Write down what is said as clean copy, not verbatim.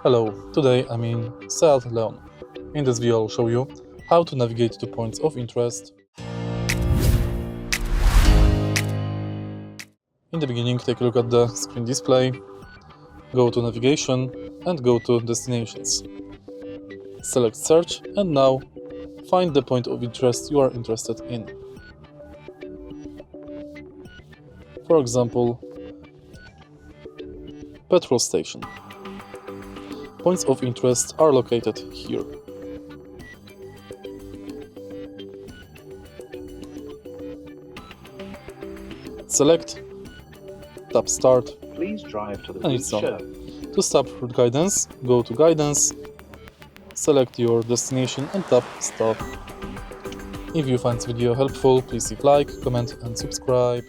Hello, today I'm in Seat Leon. In this video I'll show you how to navigate to points of interest. In the beginning, take a look at the screen display, go to navigation and go to destinations. Select search and now find the point of interest you are interested in. For example, petrol station. Points of interest are located here. Select, tap start, Please drive to the and route it's on. shown. To stop route guidance, go to guidance, select your destination and tap stop. If you find this video helpful, please leave like, comment and subscribe.